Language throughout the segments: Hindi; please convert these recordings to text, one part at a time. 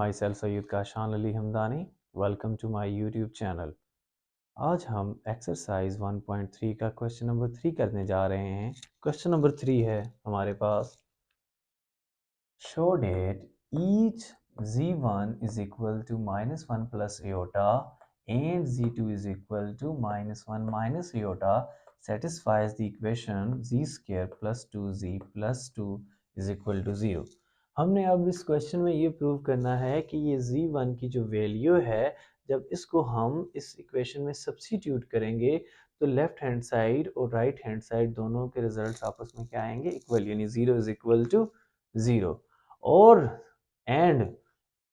My self Syed Kashan Ali Hamdani. Welcome to my YouTube channel. आज हम एक्सरसाइज 1.3 का क्वेश्चन नंबर 3 करने जा रहे हैं। क्वेश्चन नंबर 3 है हमारे पास, show that each z1 is equal to -1 plus iota and z2 is equal to -1 minus iota satisfies the equation z square plus 2z plus 2 is equal to 0। हमने अब इस क्वेश्चन में ये प्रूव करना है कि ये z1 की जो वैल्यू है, जब इसको हम इस इक्वेशन में सब्स्टिट्यूट करेंगे तो लेफ्ट हैंड साइड और राइट हैंड साइड दोनों के रिजल्ट्स आपस में क्या आएंगे, इक्वल, यानी 0 इज इक्वल टू 0। और and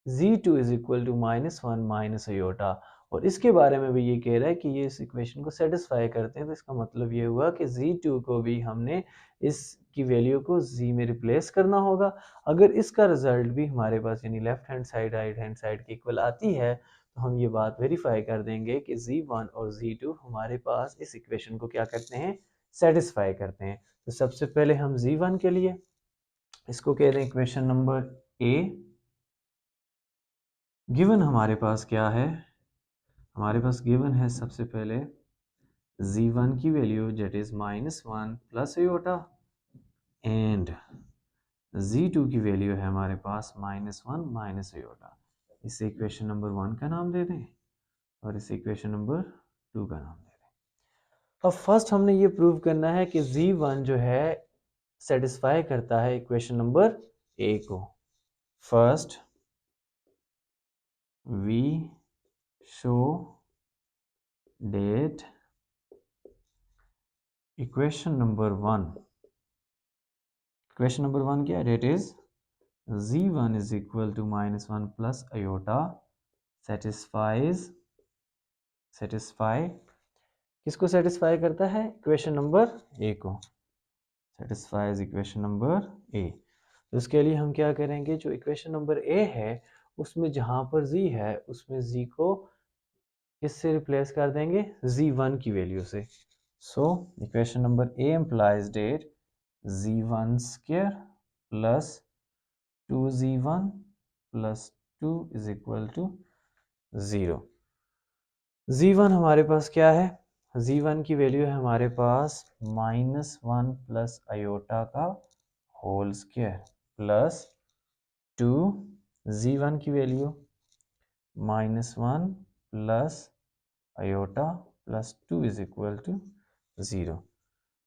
z2 is equal to -1 minus iota. और इसके बारे में भी ये कह रहा है कि ये इस इक्वेशन को सेटिस्फाई करते हैं, तो इसका मतलब ये हुआ कि z2 को भी हमने इसकी वैल्यू को z में रिप्लेस करना होगा। अगर इसका रिजल्ट भी हमारे पास यानी left hand side right hand side के इक्वल आती है तो हम ये बात वेरीफाई कर देंगे कि z1 और z2 हमारे पास इस इक्वेशन को क्या करते हैं, सेटिस्फाई करते हैं। तो सबसे पहले हम z1 के लिए इसको कह रहे हैं इक्वेशन नंबर ए। गिवन हमारे पास क्या है, हमारे पास गिवन है सबसे पहले z1 की value jet is -1 plus iota and z2 की वैल्यू है हमारे पास -1 माइनस आयोटा। इसे इक्वेशन नंबर 1 का नाम दे दें और इसे इक्वेशन नंबर 2 का नाम दे दें। अब फर्स्ट हमने ये प्रूव करना है कि z1 जो है सेटिस्फाई करता है इक्वेशन नंबर ए को। First we show that equation number 1 क्या है, that is z1 is equal to -1 plus iota satisfy किसको सेटिस्फाई करता है, इक्वेशन नंबर ए को, सेटिस्फाइज इक्वेशन नंबर ए। तो इसके लिए हम क्या करेंगे, जो इक्वेशन नंबर ए है उसमें जहां पर z है उसमें z को किससे रिप्लेस कर देंगे, z1 की वैल्यू से। So equation number A implies that z1 square plus 2z1 plus 2 is equal to 0। z1 हमारे पास क्या है, z1 की वैल्यू है हमारे पास -1 प्लस आयोटा का होल स्क्वायर प्लस 2, z1 की value -1 plus iota plus 2 is equal to 0।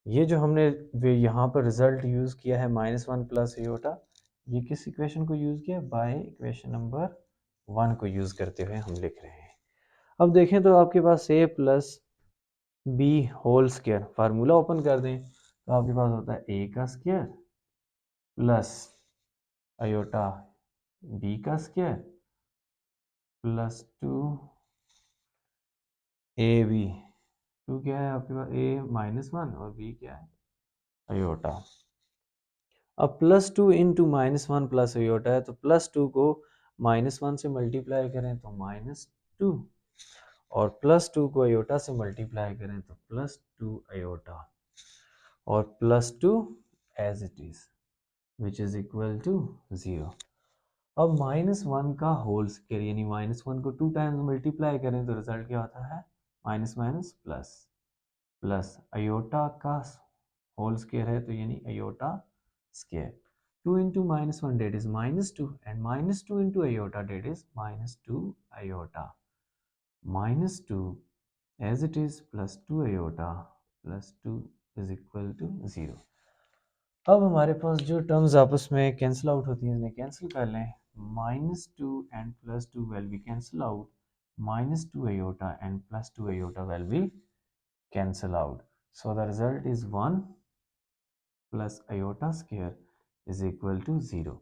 ये जो हमने यहाँ पर रिजल्ट यूज़ किया है -1 प्लस आयोटा, ये किस इक्वेशन को यूज़ किया, बाय इक्वेशन नंबर 1 को यूज़ करते हुए हम लिख रहे हैं। अब देखें तो आपके पास a plus B whole square, formula open कर दें तो आपके पास होता है a का स्क्वायर प्लस आयोटा b का स्क्वायर प्लस 2 ab। 2 क्या है आपके पास, a -1 और b क्या है, आयोटा। अब +2 इंटू -1 प्लस आयोटा है तो +2 को -1 से मल्टीप्लाई करें तो -2 और +2 को आयोटा से मल्टीप्लाई करें तो +2 आयोटा और +2 as it is which is equal to 0। अब -1 का होल स्क्वायर यानी -1 को 2 टाइम्स मल्टीप्लाई करें तो रिजल्ट क्या होता है, minus minus plus plus iota का होल स्क्वायर है तो यानी iota square. 2 into -1 that is -2 and -2 into iota that is -2 iota -2 as it is plus 2 iota plus 2 is equal to 0। अब हमारे पास जो टर्म्स आपस में कैंसिल आउट होती हैं इन्हें कैंसिल कर लें। -2 and +2 will be cancel out, -2 iota and +2 iota will be cancel out, so the result is 1 plus iota square is equal to 0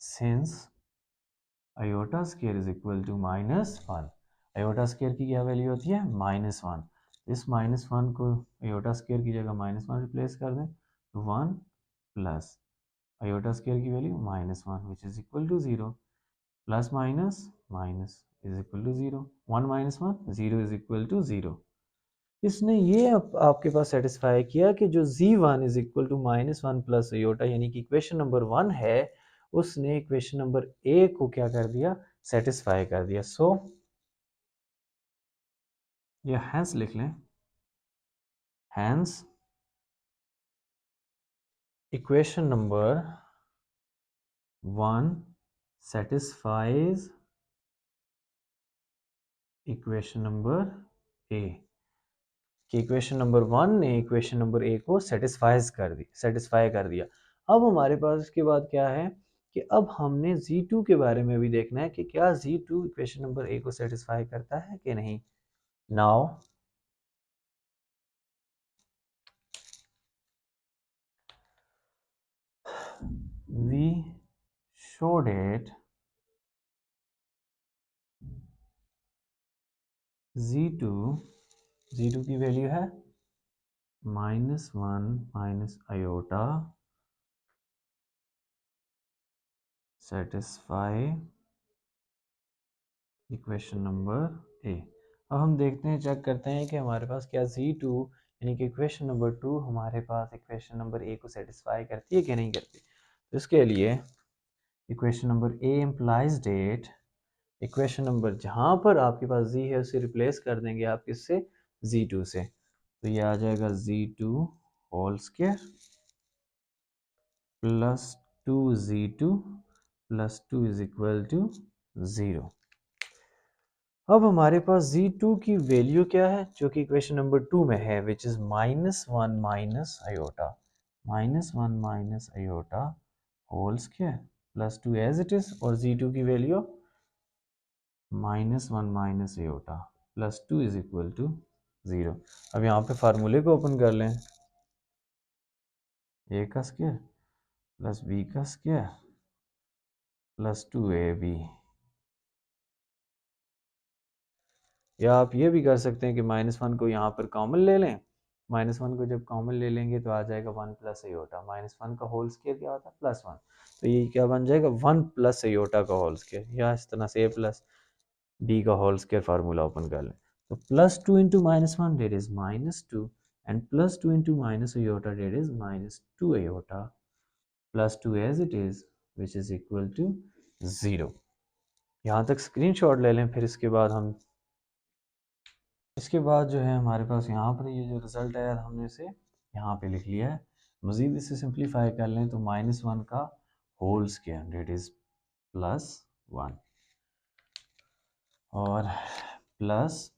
since iota square is equal to -1। iota square की क्या वैल्यू होती है, -1। इस -1 को iota square की जगह -1 रिप्लेस कर दें तो 1 प्लस iota square की value -1 which is equal to 0 plus minus minus is equal to 0, 1 minus 1 0 is equal to 0। इसने ये आपके पास सेटिस्फाई किया कि जो z1 is equal to -1 plus iota यानी कि इक्वेशन नंबर 1 है उसने इक्वेशन नंबर ए को क्या कर दिया, सेटिस्फाई कर दिया। सो ये हैंस लिख लें, hence equation number 1 satisfies equation number A, कि इक्वेशन नंबर 1 ने इक्वेशन नंबर ए को सेटिस्फाई कर दिया। अब हमारे पास इसके बाद क्या है कि अब हमने Z2 के बारे में भी देखना है कि क्या Z2 इक्वेशन नंबर ए को सेटिस्फाई करता है कि नहीं। Now we showed it Z2 की वैल्यू है -1 minus iota satisfy equation number ए। अब हम देखते हैं, चेक करते हैं कि हमारे पास क्या Z2 यानी कि इक्वेशन नंबर 2 हमारे पास इक्वेशन नंबर ए को सेटिस्फाई करती है कि नहीं करती। तो इसके लिए इक्वेशन नंबर ए इम्प्लाइज डेट, इक्वेशन नंबर जहाँ पर आपके पास Z है उसे रिप्लेस कर देंगे आप किससे, Z2 से। तो ये आ जाएगा Z2 whole square plus 2Z2 plus 2 is equal to 0। अब हमारे पास Z2 की वैल्यू क्या है जो कि इक्वेशन नंबर 2 में है, which is -1 minus iota, -1 minus iota whole square plus 2 as it is, और Z2 की value -1 minus iota plus 2 is equal to 0। अब यहाँ पे फार्मूले को ओपन कर लें, a का स्क्वायर प्लस b का स्क्वायर प्लस 2ab, या आप ये भी कर सकते हैं कि -1 को यहाँ पर कॉमन ले लें। -1 को जब कॉमन ले लेंगे तो आ जाएगा 1 प्लस आयोटा, -1 का होल स्क्वायर क्या होता है +1, तो ये क्या बन जाएगा 1 प्लस आयोटा का होल स्क्वायर, या इस तरह से a प्लस b का होल स्क्वायर फार्मूला ओपन कर लें। तो +2 into -1 that is -2 and +2 into minus iota that is -2 iota plus 2 as it is which is equal to 0। यहाँ तक स्क्रीनशॉट ले लें, फिर इसके बाद जो है हमारे पास यहाँ पर ये जो रिज़ल्ट आया हमने इसे यहाँ पे लिख लिया है। मज़ीद इसे सिंप्लीफाई कर लें तो -1 का होल स्क्वायर डेट इज़ +1 और प्लस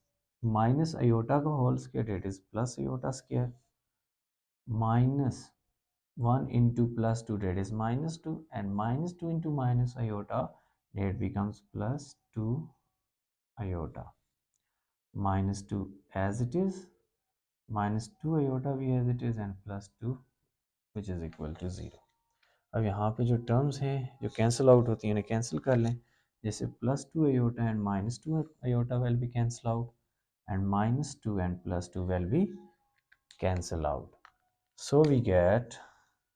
माइनस आयोटा का whole square that is plus iota square -1 into +2 that is -2 and -2 into minus iota that becomes +2 iota -2 as it is, -2 iota भी as it is and +2 which is equal to 0। अब यहाँ पे जो टर्म्स हैं जो कैंसिल आउट होती हैं उन्हें कैंसिल कर लें, जैसे +2 iota and -2 iota will be cancel out and -2 and +2 will be cancel out. So we get,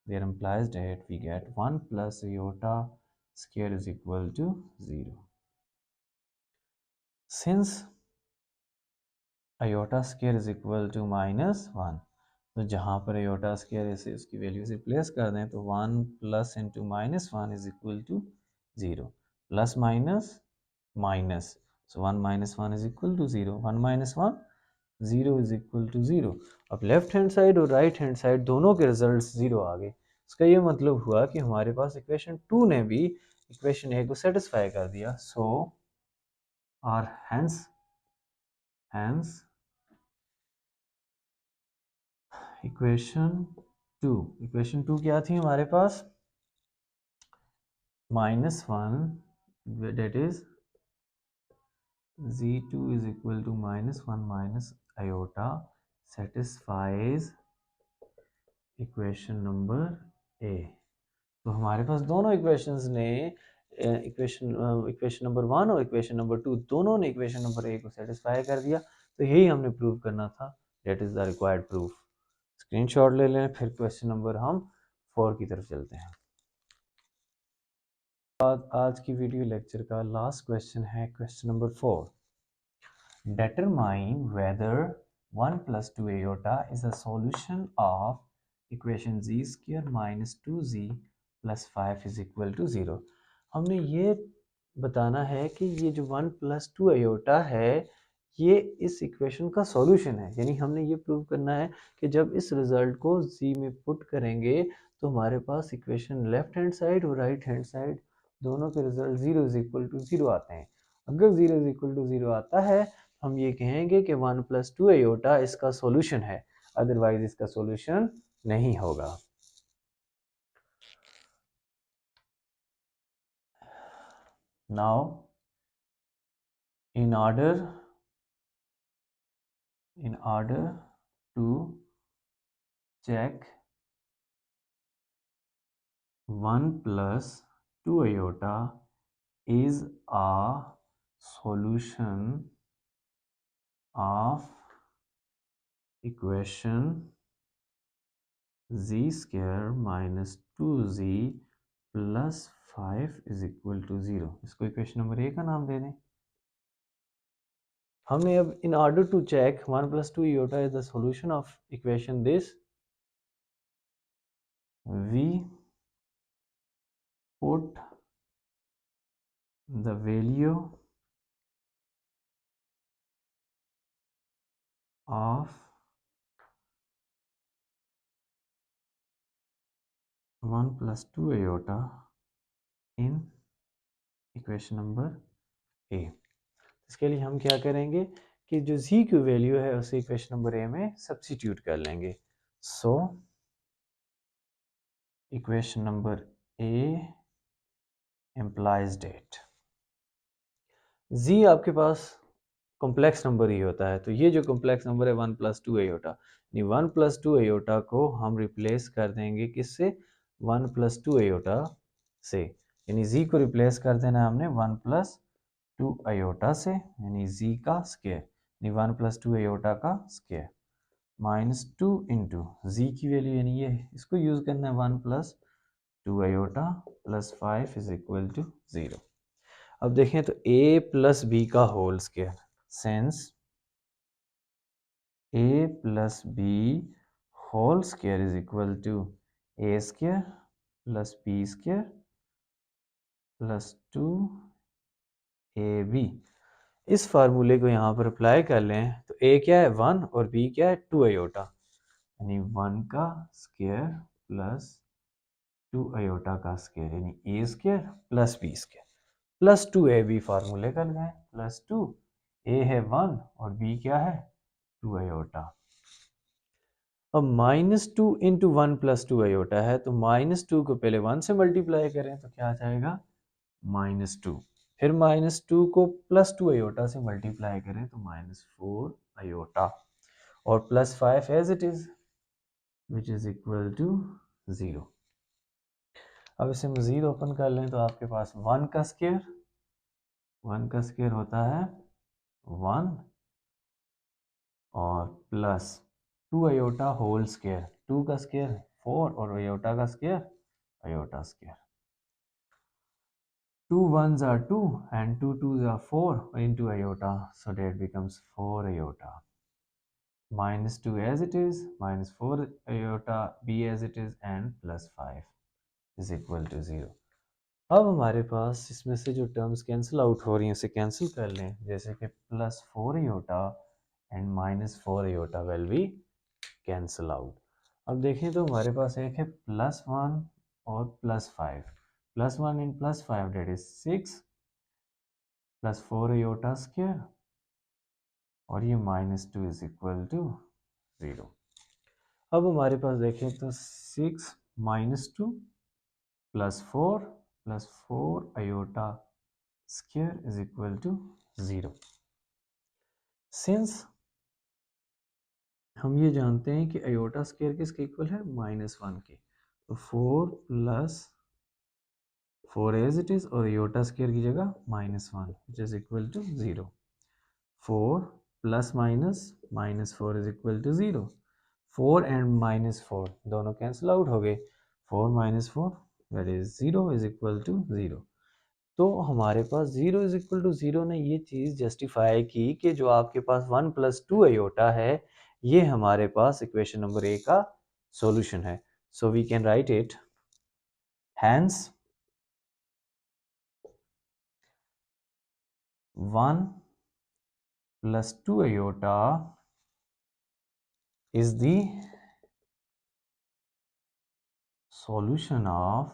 there implies that we get 1 plus iota square is equal to 0. Since iota square is equal to -1, तो जहाँ पर iota square है उसकी वैल्यू से रिप्लेस कर दें तो 1 plus into -1 is equal to 0, plus minus minus, so 1 minus 1 is equal to 0, 1 minus 1 0 is equal to 0। अब लेफ्ट हैंड साइड और राइट हैंड साइड दोनों के रिजल्ट्स 0 आ गए। इसका ये मतलब हुआ कि हमारे पास इक्वेशन 2 ने भी इक्वेशन ए को सेटिस्फाई कर दिया। सो और हैंस इक्वेशन 2 क्या थी हमारे पास, -1 that is Z2 is equal to -1 minus iota satisfies equation number ए। तो हमारे पास दोनों इक्वेशंस ने इक्वेशन नंबर 1 और इक्वेशन नंबर 2 दोनों ने इक्वेशन नंबर ए को सेटिस्फाई कर दिया। तो यही हमने प्रूव करना था, that is the required proof. Screenshot ले लें, फिर क्वेश्चन नंबर हम 4 की तरफ चलते हैं। आज की वीडियो लेक्चर का लास्ट क्वेश्चन है question number 4। Determine whether 1 plus 2 iota is a solution of equation z square minus 2z plus 5 is equal to 0। हमने ये बताना है कि ये जो 1 प्लस 2 आयोटा है ये इस इक्वेशन का सॉल्यूशन है, यानी हमने ये प्रूव करना है कि जब इस रिजल्ट को z में पुट करेंगे तो हमारे पास इक्वेशन लेफ्ट हैंड साइड और राइट हैंड साइड दोनों के रिजल्ट 0 इज इक्वल टू 0 आते हैं। अगर 0 इज इक्वल टू 0 आता है हम ये कहेंगे कि 1 प्लस 2 आयोटा इसका सॉल्यूशन है, अदरवाइज इसका सॉल्यूशन नहीं होगा। Now in order to check 1 plus 2 iota is a solution of equation z square minus 2z plus 5 is equal to 0। इसको इक्वेशन नंबर ए का नाम दे दें। हमने अब in order to check 1 plus 2 iota is the solution of equation this, we put the value of 1 plus 2 iota in equation number ए। इसके लिए हम क्या करेंगे कि जो z की वैल्यू है उसे इक्वेशन नंबर ए में सब्स्टिट्यूट कर लेंगे। So equation number A implies that, z आपके पास कॉम्प्लेक्स नंबर ही होता है, तो ये जो कॉम्प्लेक्स नंबर है 1 प्लस 2 आयोटा, यानी 1 प्लस 2 आयोटा को हम रिप्लेस कर देंगे किससे, 1 प्लस 2 आयोटा से, यानी z को रिप्लेस कर देना हमने 1 प्लस 2 आयोटा से, यानी z का स्क्वायर, यानी 1 प्लस 2 आयोटा का स्क्वायर माइनस 2 इंटू z की वैल्यू, यानी ये इसको यूज़ करना है 1 plus 2 iota plus 5 is equal to 0। अब देखें तो a प्लस b का whole square, since a plus b whole square is equal to a square plus b square plus 2ab। इस फार्मूले को यहाँ पर अप्लाई कर लें तो a क्या है 1 और b क्या है 2 आयोटा, यानी 1 का स्क्वायर प्लस 2 आयोटा का स्क्वायर, यानी a square plus b square plus 2ab फार्मूले कर लगाएं, प्लस 2 a है 1 और b क्या है 2 आयोटा। अब माइनस 2 इंटू 1 प्लस 2 आयोटा है तो माइनस 2 को पहले 1 से मल्टीप्लाई करें तो क्या आ जाएगा माइनस 2, फिर माइनस 2 को प्लस 2 आयोटा से मल्टीप्लाई करें तो माइनस 4 आयोटा और plus 5 as it is which is equal to 0। अब इसे मजीद ओपन कर लें तो आपके पास 1 का स्क्वायर होता है 1 और प्लस 2 आयोटा होल स्क्वायर, 2 का स्क्वायर 4 और आयोटा का square iota square, 2 1s are 2 and 2 2s are 4 into iota, so that becomes 4 iota, minus 2 as it is, minus 4 iota b as it is and plus 5 is equal to 0। अब हमारे पास इसमें से जो टर्म्स कैंसिल आउट हो रही हैं उसे कैंसिल कर लें, जैसे कि plus 4 iota and minus 4 iota will be cancel out. अब देखें तो हमारे पास एक है प्लस 1 और plus 5, plus 1 and plus 5 that is 6 plus 4 iota square और ये माइनस 2 इज इक्वल टू 0। अब हमारे पास देखें तो 6 minus 2 plus 4 iota square is equal to 0। Since हम ये जानते हैं कि आयोटा स्क्वायर किसके इक्वल है माइनस 1 के, तो 4 प्लस 4 एज इट इज और आयोटा स्क्वायर की जगह minus 1 which is equal to 0। 4 plus minus minus 4 is equal to 0। 4 and minus 4 दोनों कैंसिल आउट हो गए, 4 minus 4 that is 0 is equal to 0। तो हमारे पास 0 इज इक्वल टू 0 ने ये चीज़ जस्टिफाई की कि जो आपके पास 1 प्लस 2 आयोटा है ये हमारे पास इक्वेशन नंबर ए का सॉल्यूशन है। So we can write it hence 1 plus 2 iota is the solution of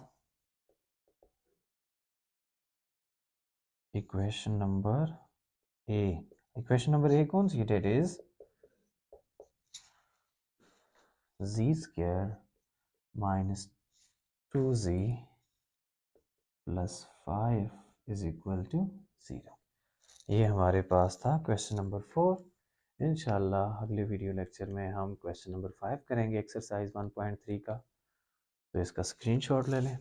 equation number A. Equation number A कौन सी है? That is z square minus 2z plus 5 is equal to 0. ये हमारे पास था क्वेश्चन नंबर 4। इंशाल्लाह अगले वीडियो लेक्चर में हम क्वेश्चन नंबर 5 करेंगे एक्सरसाइज 1.3 का। तो इसका स्क्रीनशॉट ले लें।